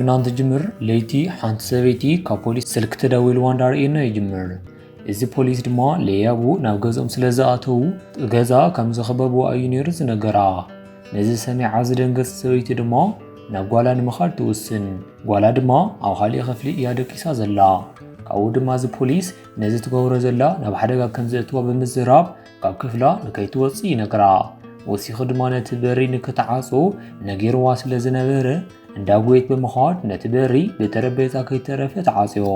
ታሪክና እንትጅምር ለይቲ ሓንቲ ሰበይቲ ካብ ፖሊስ ስልክ ተደዊልዋ እንዳርኢና ይጅምር። እዚ ፖሊስ ድማ ለያቡ ናብ ገዝኦም ስለ ዝኣተው ገዛ ከም ዝኸበብዋ እዩ ነይሩ ዝነገራ። ነዚ ሰሚዓ ዝደንገፅ ሰበይቲ ድማ ናብ ጓላ ንምኻድ ትውስን። ጓላ ድማ ኣብ ካሊእ ክፍሊ እያ ደቂሳ ዘላ። ካብኡ ድማ እዚ ፖሊስ ነዚ ትገብሮ ዘላ ናብ ሓደጋ ከም ዘእትዋ ብምዝራብ ካብ ክፍላ ንከይትወፅእ ይነግራ። ወሲኹ ድማ ነቲ በሪ ንክትዓጾ ነጊርዋ ስለ ዝነበረ እንዳጎየት ብምኻድ ነቲ በሪ ብጠረጴዛ ከይተረፈ ተዓጽዮ።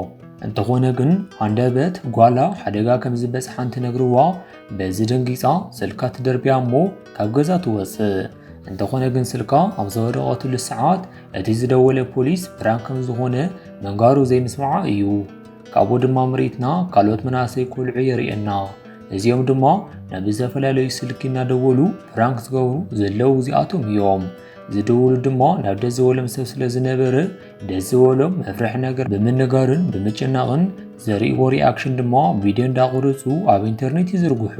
እንተኾነ ግን ሃንደበት ጓላ ሓደጋ ከም ዝበፅሓ እንትነግርዋ በዚ ደንጊፃ ስልካ ትደርብያ እሞ ካብ ገዛ ትወፅእ። እንተኾነ ግን ስልካ ኣብ ዝወደቐትሉ ሰዓት እቲ ዝደወለ ፖሊስ ፕራንክ ከም ዝኾነ መንጋሩ ዘይምስማዓ እዩ። ካብኡ ድማ ምርኢትና ካልኦት መናእሰይ ቆልዑ የርእየና። እዚኦም ድማ ናብ ዝተፈላለዩ ስልኪ እናደወሉ ፕራንክ ዝገብሩ ዘለው እዚኣቶም እዮም። ዝደውሉ ድማ ናብ ደስ ዝበሎም ሰብ ስለ ዝነበረ ደስ ዝበሎም መፍርሒ ነገር ብምንጋርን ብምጭናቕን ዘርእይዎ ሪኣክሽን ድማ ቪድዮ እንዳቀረፁ ኣብ ኢንተርኔት ይዝርግሑ።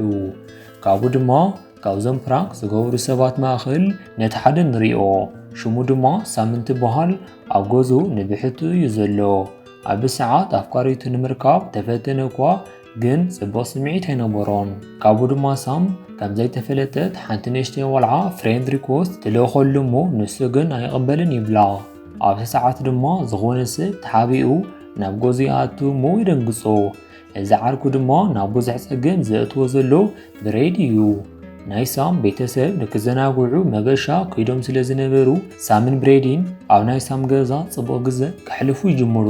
ካብኡ ድማ ካብዞም ፕራንክ ዝገብሩ ሰባት ማእኸል ነቲ ሓደ ንሪኦ። ሽሙ ድማ ሳምንት በሃል ኣብ ገዙ ንብሕቱ እዩ ዘሎ። ኣብ ሰዓት ኣፍቃሪቱ ንምርካብ ተፈተነ እኳ ግን ጽቡቕ ስምዒት ኣይነበሮን። ካብኡ ድማ ሳም ከም ዘይተፈለጠት ሓንቲ ንእሽተይ ቆልዓ ፍሬንድ ሪኮስት ትልእኸሉ እሞ ንሱ ግን ኣይቕበልን ይብላ። ኣብ ሰዓት ድማ ዝኾነ ሰብ ተሓቢኡ ናብ ገዙ ይኣቱ እሞ ይደንግጾ። እዚ ዓርኩ ድማ ናብ ብዙሕ ፀገም ዘእትዎ ዘሎ ብሬድ እዩ። ናይ ሳም ቤተሰብ ንክዘናግዑ መገሻ ከይዶም ስለ ዝነበሩ ሳምን ብሬዲን ኣብ ናይ ሳም ገዛ ጽቡቕ ግዜ ክሕልፉ ይጅምሩ።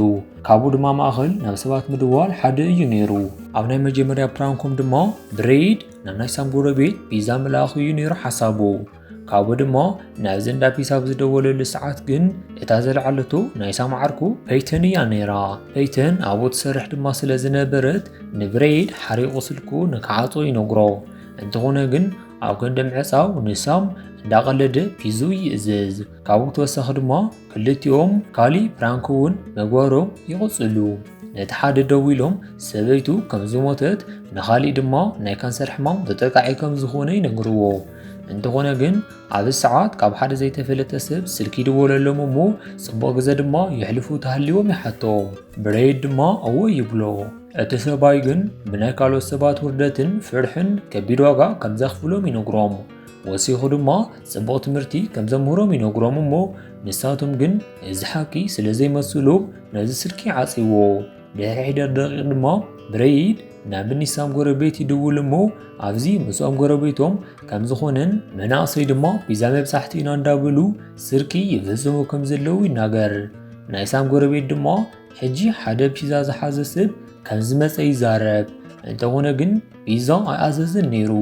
ካብኡ ድማ ማእኸል ናብ ሰባት ምድዋል ሓደ እዩ ነይሩ። ኣብ ናይ መጀመርያ ፕራንኮም ድማ ብሬድ ናብ ናይ ሳም ጎረቤት ፒዛ ምልኣኽ እዩ ነይሩ ሓሳቡ። ካብኡ ድማ ናብዚ እንዳ ፒዛ ብዝደወለሉ ሰዓት ግን እታ ዘለዓለቶ ናይ ሳም ዓርኩ ፔይተን እያ ነይራ። ፔይተን ኣብኡ ትሰርሕ ድማ ስለ ዝነበረት ንብሬድ ሓሪቑ ስልኩ ንክዓጾ ይነግሮ። እንተኾነ ግን ኣብ ገንደ ምዕፃው ንሳም እንዳቐለደ ፒዙ ይእዝዝ። ካብኡ ተወሳኺ ድማ ክልቲኦም ካሊእ ፕራንክ እውን መግበሮም ይቕፅሉ። ነቲ ሓደ ደው ኢሎም ሰበይቱ ከም ዝሞተት ንኻሊእ ድማ ናይ ካንሰር ሕማም ተጠቃዒ ከም ዝኾነ ይነግርዎ። እንተኾነ ግን ኣብ ሰዓት ካብ ሓደ ዘይተፈለጠ ሰብ ስልኪ ይድወለሎም እሞ ጽቡቕ ግዜ ድማ የሕልፉ ተሃልዮም ይሓቶም። ብሬድ ድማ እወ ይብሎ። እቲ ሰባይ ግን ብናይ ካልኦት ሰባት ውርደትን ፍርሕን ከቢድ ዋጋ ከም ዘኽፍሎም ይነግሮም። ወሲኹ ድማ ጽቡቕ ትምህርቲ ከም ዘምህሮም ይነግሮም እሞ ንሳቶም ግን እዚ ሓቂ ስለ ዘይመስሎም ነዚ ስልኪ ዓፂዎ። ድሕሪ ሕደር ደቂቕ ድማ ብሬድ ናብ ኒሳም ጎረቤት ይድውል እሞ ኣብዚ ምስኦም ጎረቤቶም ከም ዝኾነን መናእሰይ ድማ ፒዛ መብፃሕቲ ኢና እንዳበሉ ስርቂ ይፍጽሙ ከም ዘለው ይናገር። ናይ ሳም ጎረቤት ድማ ሕጂ ሓደ ፒዛ ዝሓዘ ሰብ ከም ዝመፀ ይዛረብ። እንተኾነ ግን ፒዛ ኣይኣዘዘን ነይሩ።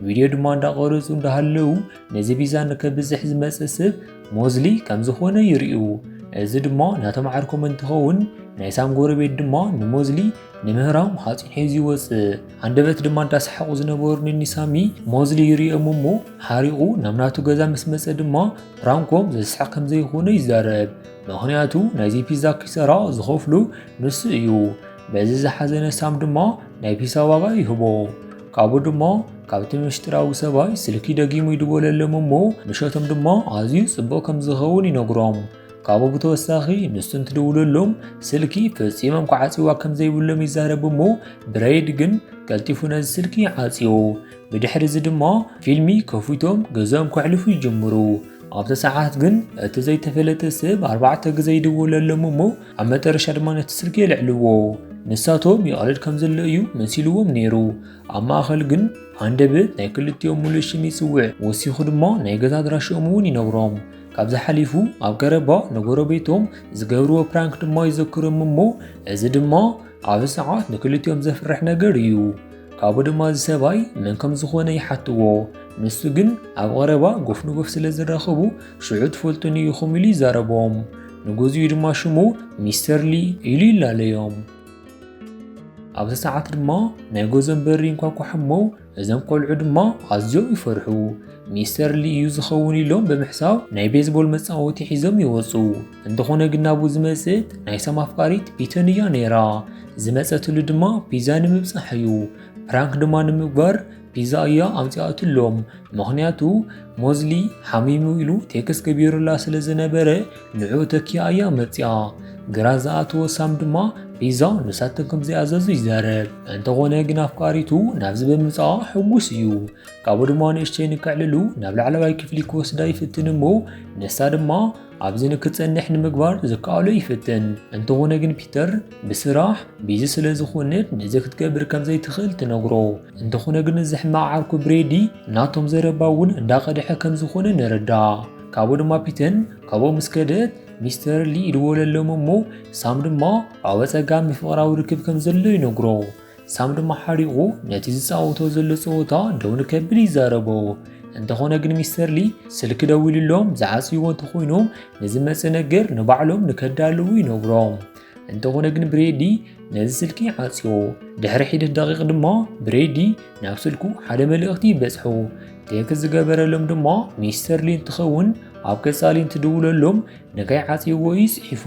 ቪድዮ ድማ እንዳቀረፁ እንዳሃለው ነዚ ፒዛ ንከብዝሕ ዝመፀ ሰብ ሞዝሊ ከም ዝኾነ ይርእዩ። እዚ ድማ ናቶም ዓርኮም እንትኸውን ናይ ሳም ጎረቤት ድማ ንሞዝሊ ንምህራም ሓፂን ሒዙ ይወፅእ። አንደበት ድማ እንዳሰሓቁ ዝነበሩ ንኒሳሚ ሞዝሊ ይርእዮም እሞ ሓሪቑ ናብ ናቱ ገዛ ምስ መፀ ድማ ፕራንኮም ዘስሐቅ ከም ዘይኾነ ይዛረብ። ምክንያቱ ናይዚ ፒዛ ኪሰራ ዝኸፍሉ ንሱ እዩ። በዚ ዝሓዘነ ሳም ድማ ናይ ፒዛ ዋጋ ይህቦ። ካብኡ ድማ ካብቲ ምሽጥራዊ ሰባይ ስልኪ ደጊሙ ይድወለሎም እሞ ምሸቶም ድማ ኣዝዩ ጽቡቕ ከም ዝኸውን ይነግሮም። ካብኡ ብተወሳኺ ንሱ እንትድውለሎም ስልኪ ፈፂሞም ክዓፂዋ ከም ዘይብሎም ይዛረብ እሞ ብሬድ ግን ቀልጢፉ ነዚ ስልኪ ዓፂዎ። ብድሕሪ እዚ ድማ ፊልሚ ከፊቶም ገዝኦም ክሕልፉ ይጅምሩ። ኣብቲ ሰዓት ግን እቲ ዘይተፈለጠ ሰብ 4 ግዜ ይድወለሎም እሞ ኣብ መጨረሻ ድማ ነቲ ስልኪ የልዕልዎ። ንሳቶም ይቐልድ ከም ዘሎ እዩ መሲልዎም ነይሩ። ኣብ ማእኸል ግን ሃንደበት ናይ ክልቲኦም ሙሉእ ሽም ይፅውዕ። ወሲኹ ድማ ናይ ገዛ ኣድራሾም እውን ይነግሮም። ካብዚ ሓሊፉ ኣብ ቀረባ ንጎረቤቶም ዝገብርዎ ፕራንክ ድማ ይዘክሮም እሞ እዚ ድማ ኣብ ሰዓት ንክልቲኦም ዘፍርሕ ነገር እዩ። ካብኡ ድማ እዚ ሰባይ መን ከም ዝኾነ ይሓትዎ። ንሱ ግን ኣብ ቀረባ ጎፍ ንጎፍ ስለ ዝረኸቡ ሽዑ ትፈልጡን ኢኹም ኢሉ ይዛረቦም። ንጉዚኡ ድማ ሽሙ ሚስተር ሊ ኢሉ ይላለዮም። ኣብዚ ሰዓት ድማ ናይ ገዝኦም በሪ እንኳኳሕ እሞ እዞም ቆልዑ ድማ ኣዝዮም ይፈርሑ። ሚስተር ሊ እዩ ዝኸውን ኢሎም ብምሕሳብ ናይ ቤዝቦል መፃወቲ ሒዞም ይወፁ። እንተኾነ ግን ናብኡ ዝመፅት ናይ ሳም ኣፍቃሪት ፒተን እያ ነይራ። ዝመፀትሉ ድማ ፒዛ ንምብፃሕ እዩ። ፕራንክ ድማ ንምግባር ፒዛ እያ ኣምፂኣትሎም ምክንያቱ ሞዝሊ ሓሚሙ ኢሉ ቴክስ ገቢሩላ ስለ ዝነበረ ንዑ ተኪያ እያ መፂኣ ግራ ዝኣተወ ሳም ድማ ፒዛ ንሳተን ከም ዘይኣዘዙ ይዛረብ እንተኾነ ግን ኣፍቃሪቱ ናብዚ ብምምፃኣ ሕጉስ እዩ ካብኡ ድማ ንእሽተይ ንክዕልሉ ናብ ላዕለዋይ ክፍሊ ክወስዳ ይፍትን እሞ ነሳ ድማ ኣብዚ ንክትፀንሕ ንምግባር ዝከኣሎ ይፍትን እንተኾነ ግን ፒተር ብስራሕ ቢዚ ስለ ዝኾነት ነዚ ክትገብር ከም ዘይትኽእል ትነግሮ እንተኾነ ግን እዚ ሕማቕ ዓርኩ ብሬዲ ናቶም ዘረባ እውን እንዳቐድሐ ከም ዝኾነ ንርዳእ ካብኡ ድማ ፒተን ካብኡ ምስ ከደት ሚስተር ሊ ይድወለሎም እሞ ሳም ድማ ኣብ ፀጋሚ ፍቕራዊ ርክብ ከም ዘሎ ይነግሮ ሳም ድማ ሓሪቑ ነቲ ዝፃወቶ ዘሎ ፀወታ ደው ንከብል ይዛረቦ እንተኾነ ግን ሚስተር ሊ ስልኪ ደዊልሎም ዝዓፅይዎ እንተኾይኖም ነዚ መፅእ ነገር ንባዕሎም ንከዳልዉ ይነግሮም እንተኾነ ግን ብሬዲ ነዚ ስልኪ ዓፅዮ ድሕሪ ሒደት ደቂቕ ድማ ብሬዲ ናብ ስልኩ ሓደ መልእኽቲ ይበፅሑ ቴክስ ዝገበረሎም ድማ ሚስተር ሊ እንትኸውን ኣብ ቀፃሊ እንትድውለሎም ነጋይ ዓፅይዎ እዩ ፅሒፉ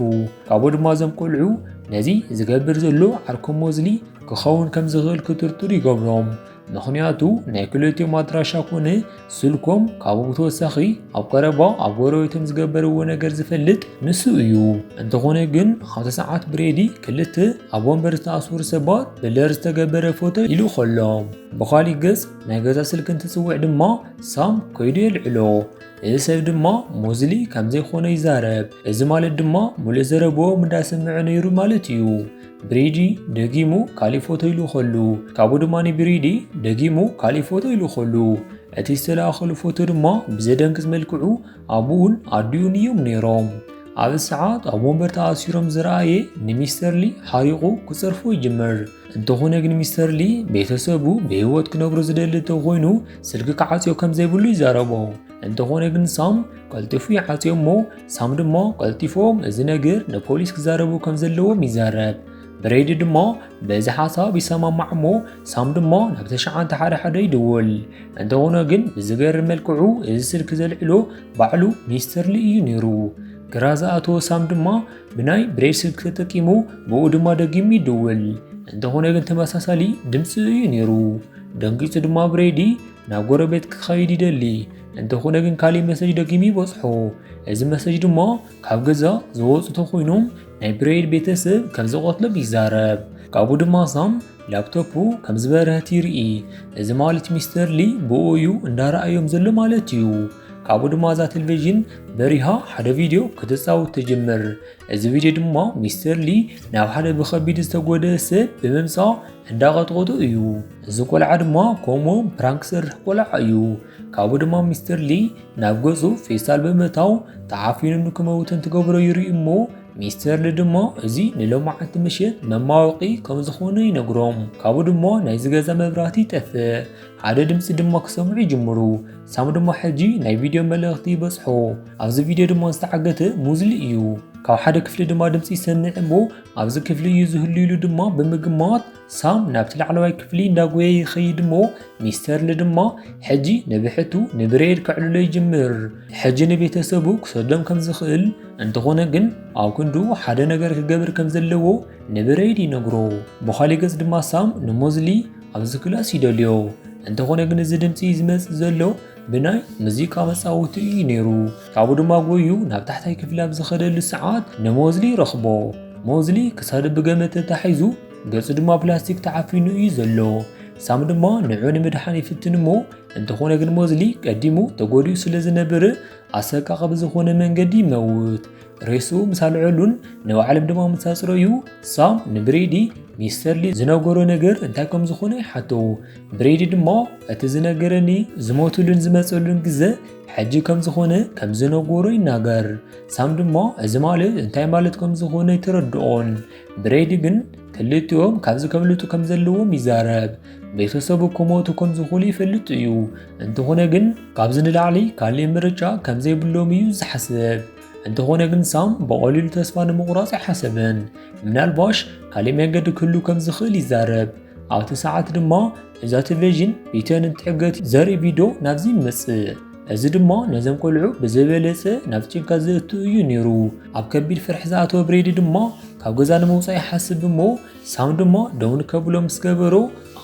ካብኡ ድማ እዞም ቆልዑ ነዚ ዝገብር ዘሎ ዓርኮም ሞዝሊ ክኸውን ከም ዝኽእል ክትርጥሩ ይገብሮም ምክንያቱ ናይ ክልቲኦም ኣድራሻ ኮነ ስልኮም ካብኡ ብተወሳኺ ኣብ ቀረባ ኣብ ጎረቤቶም ዝገበርዎ ነገር ዝፈልጥ ንሱ እዩ እንተኾነ ግን ኣብቲ ሰዓት ብሬዲ ክልተ ኣብ ወንበር ዝተኣስሩ ሰባት ብለር ዝተገበረ ፎቶ ኢሉ ከሎም ብኻሊእ ገጽ ናይ ገዛ ስልኪ እንትፅውዕ ድማ ሳም ከይዱ የልዕሎ እዚ ሰብ ድማ ሞዝሊ ከም ዘይኮነ ይዛረብ እዚ ማለት ድማ ሙሉእ ዘረብዎም እንዳሰምዐ ነይሩ ማለት እዩ ብሬዲ ደጊሙ ካሊእ ፎቶ ኢሉ ከሉ ካብኡ ድማ ብሬዲ ደጊሙ ካሊእ ፎቶ ኢሉ ከሉ እቲ ዝተላኸሉ ፎቶ ድማ ብዘደንግፅ መልክዑ ኣቡኡን ኣዲኡን እዮም ነይሮም ኣብ ሰዓት ኣብ ወንበር ተኣሲሮም ዝረኣየ ንሚስተር ሊ ሓሪቑ ክፀርፎ ይጅምር እንተኾነ ግን ሚስተር ሊ ቤተሰቡ ብህይወት ክነብሩ ዝደሊ እንተኮይኑ ስልኪ ክዓፅዮ ከም ዘይብሉ ይዛረቦ እንተኾነ ግን ሳም ቀልጢፉ ይዓፅዮ እሞ ሳም ድማ ቀልጢፎም እዚ ነገር ንፖሊስ ክዛረቡ ከም ዘለዎም ይዛረብ ብሬዲ ድማ በዚ ሓሳብ ይሰማማዕ እሞ ሳም ድማ ናብ 911 ይድውል እንተኾነ ግን ብዝገርም መልክዑ እዚ ስልኪ ዘልዕሎ ባዕሉ ሚስተር ሊ እዩ ነይሩ ግራ ዝኣተወ ሳም ድማ ብናይ ብሬድ ስልኪ ተጠቂሙ ብኡ ድማ ደጊሙ ይድውል እንተኾነ ግን ተመሳሳሊ ድምፂ እዩ ነይሩ ደንጊፁ ድማ ብሬዲ ናብ ጎረቤት ክኸይድ ይደሊ እንተኾነ ግን ካሊእ መሰጅ ደጊሙ ይበፅሖ እዚ መሰጅ ድማ ካብ ገዛ ዝወፁ ተኮይኖም ናይ ብሬድ ቤተሰብ ከም ዝቆትሎም ይዛረብ ካብኡ ድማ ሳም ላፕቶፑ ከም ዝበረህት ይርኢ እዚ ማለት ሚስተር ሊ ብኡ እዩ እንዳረኣዮም ዘሎ ማለት እዩ ካብኡ ድማ እዛ ቴሌቪዥን በሪሃ ሓደ ቪድዮ ክትፃወት ትጅምር እዚ ቪድዮ ድማ ሚስተር ሊ ናብ ሓደ ብከቢድ ዝተጎድአ ሰብ ብምምፃእ እንዳቐጥቆጡ እዩ እዚ ቆልዓ ድማ ከምኦም ፕራንክ ዝሰርሕ ቆልዓ እዩ ካብኡ ድማ ሚስተር ሊ ናብ ገፁ ፌስታል ብምእታው ተዓፊኑ ንክመውት እንትገብሮ ይርኢ እሞ ሚስተር ሊ ድማ እዚ ንሎማዓንቲ ምሽት መማወቂ ከም ዝኾነ ይነግሮም ካብኡ ድማ ናይ ዝገዛ መብራህቲ ይጠፍእ ሓደ ድምፂ ድማ ክሰምዑ ይጅምሩ ሳም ድማ ሕጂ ናይ ቪድዮ መልእኽቲ ይበፅሖ ኣብዚ ቪድዮ ድማ ዝተዓገተ ሙዝሊ እዩ ካብ ሓደ ክፍሊ ድማ ድምፂ ይሰምዕ እሞ ኣብዚ ክፍሊ እዩ ዝህሉ ኢሉ ድማ ብምግማት ሳም ናብቲ ላዕለዋይ ክፍሊ እንዳጎየ ይኸይድ እሞ ሚስተር ሊ ድማ ሕጂ ንብሕቱ ንብሬድ ክዕልሎ ይጅምር ሕጂ ንቤተሰቡ ክሰዶም ከም ዝኽእል እንተኾነ ግን ኣብ ክንዱ ሓደ ነገር ክገብር ከም ዘለዎ ንብሬድ ይነግሮ ብኻሊእ ገጽ ድማ ሳም ንሞዝሊ ኣብዚ ክላስ ይደልዮ እንተኾነ ግን እዚ ድምፂ ዝመጽእ ዘሎ ብናይ ሙዚቃ መጻወቲ እዩ ነይሩ ካብኡ ድማ ጎዩ ናብ ታሕታይ ክፍሊ ኣብ ዝኸደሉ ሰዓት ንሞዝሊ ረኽቦ ሞዝሊ ክሳዱ ብገመድ ተታሒዙ ገጹ ድማ ፕላስቲክ ተዓፊኑ እዩ ዘሎ ሳም ድማ ንዑ ንምድሓን ይፍትን እሞ እንተኾነ ግን ሞዝሊ ቀዲሙ ተጎዲኡ ስለ ዝነበረ ኣሰቃቒ ዝኾነ መንገዲ ይመውት ሬሱ ምሳልዐሉን ንባዕሎም ድማ ምሳፅረዩ ሳም ንብሬዲ ሚስተር ሊ ዝነገሮ ነገር እንታይ ከም ዝኾነ ይሓቶ ብሬዲ ድማ እቲ ዝነገረኒ ዝሞቱሉን ዝመፀሉን ግዜ ሕጂ ከም ዝኾነ ከም ዝነገሮ ይናገር ሳም ድማ እዚ ማለት እንታይ ማለት ከም ዝኾነ ይትረድኦን ብሬዲ ግን ክልቲኦም ካብዚ ከብልጡ ከም ዘለዎም ይዛረብ ቤተሰቡ ክሞቱ ከም ዝኽእሉ ይፈልጥ እዩ እንተኾነ ግን ካብዚ ንላዕሊ ካሊእ ምርጫ ከም ዘይብሎም እዩ ዝሓስብ እንተኾነ ግን ሳም በቐሊሉ ተስፋ ንምቑራጽ ኣይሓሰብን ምናልባሽ ካሊእ መንገዲ ክህሉ ከም ዝኽእል ይዛረብ ኣብቲ ሰዓት ድማ እዛ ቴሌቪዥን ፒተር እንትሕገት ዘርኢ ቪድዮ ናብዚ ይመጽእ እዚ ድማ ነዞም ቆልዑ ብዝበለፀ ናብ ጭንቀት ዘእቱ እዩ ነይሩ ኣብ ከቢድ ፍርሒ ዝኣተወ ብሬዲ ድማ ካብ ገዛ ንምውፃእ ይሓስብ እሞ ሳም ድማ ደው ንከብሎ ምስ ገበሮ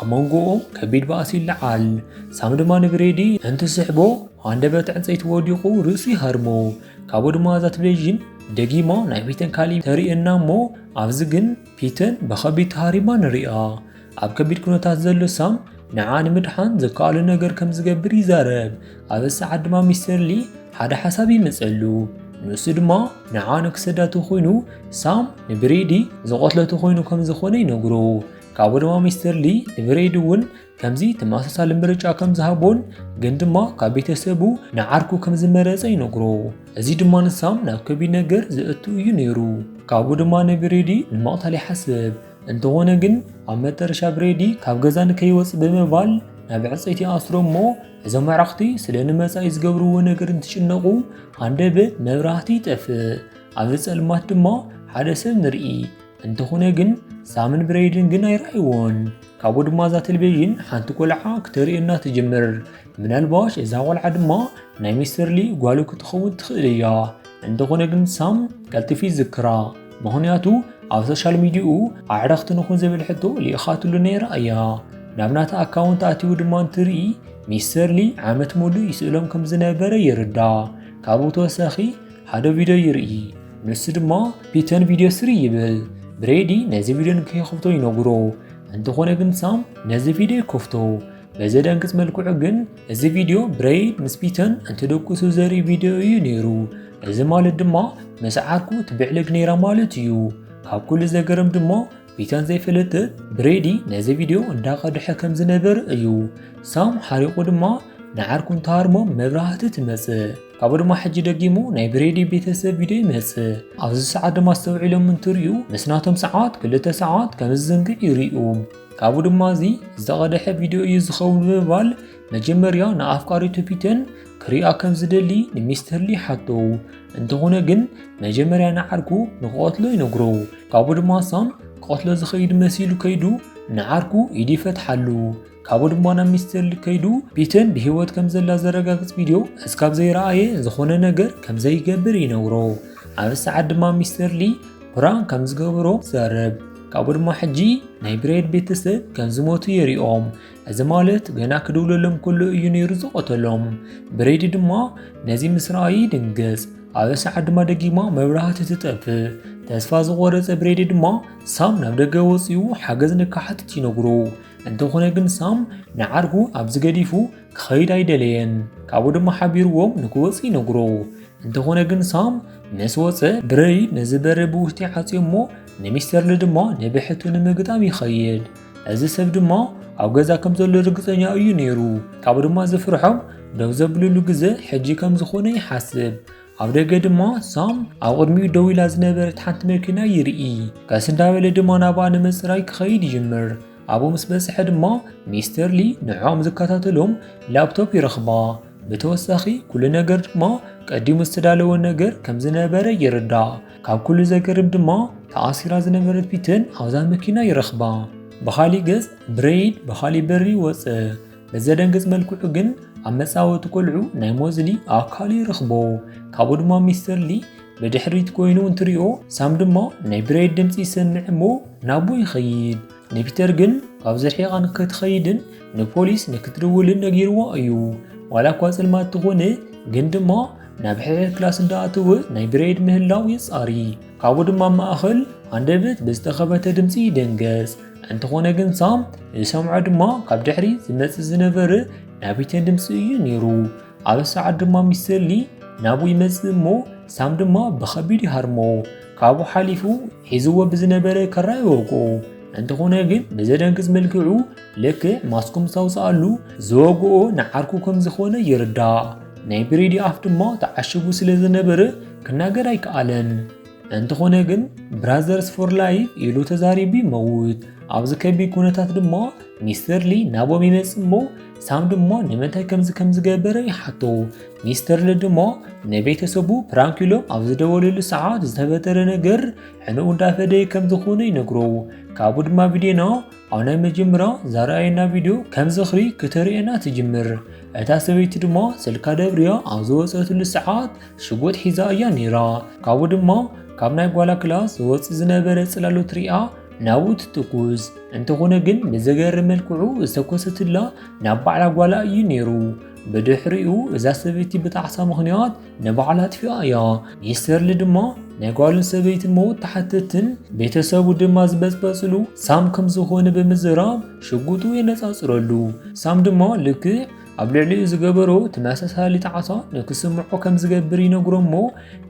أمانجوهم كبير بأسي اللعال سام دما نبريدي أنت سحبو عندبت عنصي توديقو روسي هرمو كابو دما ذات بليجين دقيما نايبيتن كالي تاريئنا مو أفزقن بيتن بخبي تهاريما نريئا أب كبير كنو تازلو سام نعاني مدحان زقال نجر كم زقبري زارب أبس عد ما ميسترلي حدا حسابي مسألو نسو دما نعانو كسداتو خوينو سام نبريدي زغطلتو خوينو كم زخوني نقرو كابو دما ميسترلي نبريدون كمزي تماسسا لمبرجا كم زهابون جن دما كابيت سبو نعاركو كم زمرزي نقرو ازي دما نسام ناب كبير نجر زقتو ينيرو كابو دما نبريدي المقطع حسب انتونا جن عمتر شابريدي كاب غزان كيوص بمبال نابعصيتي أسرو مو إذا معرختي سلين مسا يزقبرو ونقر انتشنقو عندبت مبراحتي تفق عفز المات دما حدث نرئي انتونا جن سامن بريدن جن يرأيون كابو دما ذات البيجين حانتو كلعا كتري انا تجمر من الباش إذا والعا دما نايميسترلي قوالو كتخوض تخيليا انتونا جن سام كالتفي ذكرى مهنياتو على السوشيال ميديا عرفت نكون زي بالحدو اللي أخاتو لنا رأيها نبنات أكاونت أتيو دمان تري ميسترلي عامت مودو يسألهم كم زنابرة يردا كابو توساخي هذا فيديو يرئي نفس دما بيتن فيديو سري يبل بريدي نزي فيديو نكي خفتو ينقرو انتو خونا قن سام نزي فيديو كفتو بزيد انكس ملكو عقن ازي فيديو بريد مس بيتن انتو دوكو سوزاري فيديو ينيرو ازي مالت دما مسعاركو تبعلق نيرا مالتيو كاب كل زقرم دما بيتان زي فلتت بريدي نزي فيديو انداقا دحا كم زنبر ايو سام حريقو دما نعاركو تارمو مبراهت تمسي كابو دما حجي دقيمو ناي بريدي بيتسب فيديو يمسي عوز ساعات دما استوعيلو من تريو مسناتهم ساعات كلتا ساعات كم الزنقع يريقو كابو دما زي ازداقا دحا فيديو يزخون ببال مجمريا نا افكاري توبيتن كريئا كم زدلي نميسترلي حطو انتهونا جن مجمريا نعاركو نقاتلو ينقرو كابو دما سام قاتلو زخيد مسيلو كيدو نعاركو يدي فتحلو كابو دما نميسترلي كيدو بيتن بهوات كم زلا زرقاقت فيديو اسكاب زي رأيه زخونا نقر كم زي قبر ينقرو عبس ساعد دما ميسترلي بران كم زقبرو زارب كابو دما حجي ناي بريد بيتسب كم زموتو يريقوم إذا مالت جنا كدولو لهم كله ينيرو زقتلهم بريد دما نزي مسرائي دنجز على ساعد ما دقيما مبراهات تتقفل تسفا زغورة بريد دما سام نبدأ وصيو حاجز نكحت تينقرو انتو خونا جن سام نعاركو أبزقديفو كخيد ايدالين كابو دما حبيروهم نكوصي نقرو انتو خونا جن سام نسوصة بريد نزبر بوشتي حاسيمو نميستر لدما نبحتو نمقدام يخيل ازي سب دما أو جزا كم زل رقصني أو ينيرو كابو دما زفرحهم دو زبلو لجزء حجي كم زخوني يحسب أو دقا دما سام أو قدمي دوي لازنبر تحت مكنا يرئي كاسن داويل دما نابان مسراي كخيد يجمر أبو مسبسح دما ميسترلي نعام زكاتاتلهم لابتوب يرخبا بتوسخي كل نجر دما قديم استدالو النجر كم زنبر يردا كاب كل زقرب دما تأثير زنبرت بيتن أو زان مكنا يرخبا بخالي جز بريد بخالي بري وصه بزدن جز ملكو عقن عم مساوت كلعو نايموزلي آكالي رخبو كابو دما ميسترلي بدحريت كوينو انتريو سام دما ناي بريد دمسي سمعمو نابو يخيد نبيتر جن قابز الحيقا نكتخيدن نبوليس نكترولن نجيروا ايو ولا كواسل ما تغوني جن دما نابحير كلاس انداتو ناي بريد مهلاو يساري كابو دما ماخل عندبت بستخبت دمسي دنجز انت خونا جن سام يسمع دما قاب دحري زمس زنبر نابيتن دمسي ينيرو على ساعة دما ميسرلي نابو يمزمو سام دما بخبيري هرمو كابو حاليفو حيزوا بزنبر كراي وقو انت خونا جن بزدن كز ملكعو لك ماسكم ساوسالو زوقو نعاركو كم زخونا يردا ناي بريدي اف دما تعشبو سلازنبر كناغر ايكالن انت خونا جن براذرز فور لايف يلو تزاريبي موت أبز كبي كونتات دما ميسترلي نابو ميمسمو سام دما نمتاي كمز جابري حطو ميسترلي دما نبيت سبو برانكيلو أبز دولي ساعات زتبتر نجر حنو دافدي كم زخوني نقرو كابو دما فيديونا أنا مجمرا زارعينا فيديو كم زخري كترينا تجمر اتا سويت دما سلكا دبريا أبزو وصلت ساعات شقوت حزايا نيرا كابو دما كابنا قوالا كلاس وص زنبرت سلالو تريا ناوت تقوز እንተኾነ ግን ብዘገርም መልክዑ ዝተኮሰትላ ናብ ባዕላ ጓላ እዩ ነይሩ። ብድሕሪኡ እዛ ሰበይቲ ብጣዕሳ ምኽንያት ንባዕላ ጥፊኣ እያ። ሚስተር ሊ ድማ ናይ ጓልን ሰበይትን ሞት ተሓተትን ቤተሰቡ ድማ ዝበፅበፅሉ ሳም ከም ዝኾነ ብምዝራብ ሽጉጡ የነፃፅረሉ። ሳም ድማ ልክዕ ኣብ ልዕሊኡ ዝገበሮ ተመሳሳሊ ጣዕሳ ንክስምዖ ከም ዝገብር ይነግሮ እሞ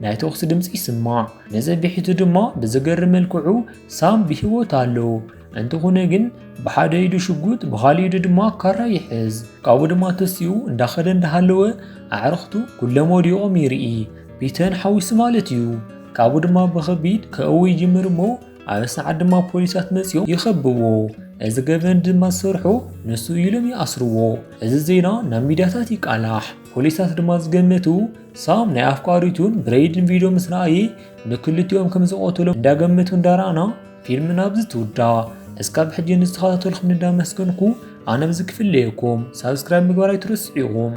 ናይ ተኹሲ ድምፂ ይስማዕ። ነዘቢሒቱ ድማ ብዘገርም መልክዑ ሳም ብሂወት ኣሎ። እንተኾነ ግን ብሓደ ኢዱ ሽጉጥ ብኻሊእ ኢዱ ድማ ካራ ይሕዝ። ካብኡ ድማ ተሲኡ እንዳኸደ እንዳሃለወ ኣዕርኽቱ ኩሎም ወዲቖም ይርኢ። ፒተር ሓዊሱ ማለት እዩ። ካብኡ ድማ ብኸቢድ ከእዊ ይጅምር እሞ ኣብ ሰዓት ድማ ፖሊሳት መፂኦም ይኸብዎ። እዚ ገበን ድማ ዝሰርሖ ንሱ ኢሎም ይኣስርዎ። እዚ ዜና ናብ ሚድያታት ይቃላሕ። ፖሊሳት ድማ ዝገመቱ ሳም ናይ ኣፍቃሪቱን ብሬይድን ቪድዮ ምስ ረኣየ ንክልቲኦም ከም ዝቐተሎም እንዳገመቱ እንዳረኣና ፊልም ናብዚ ትውዳእ። እስካብ ሕጂ ንዝተኸታተልኩም እንዳመስገንኩ ኣነ ብዝክፍለየኩም ሳብስክራይብ ምግባር ኣይትረስዑ ኢኹም።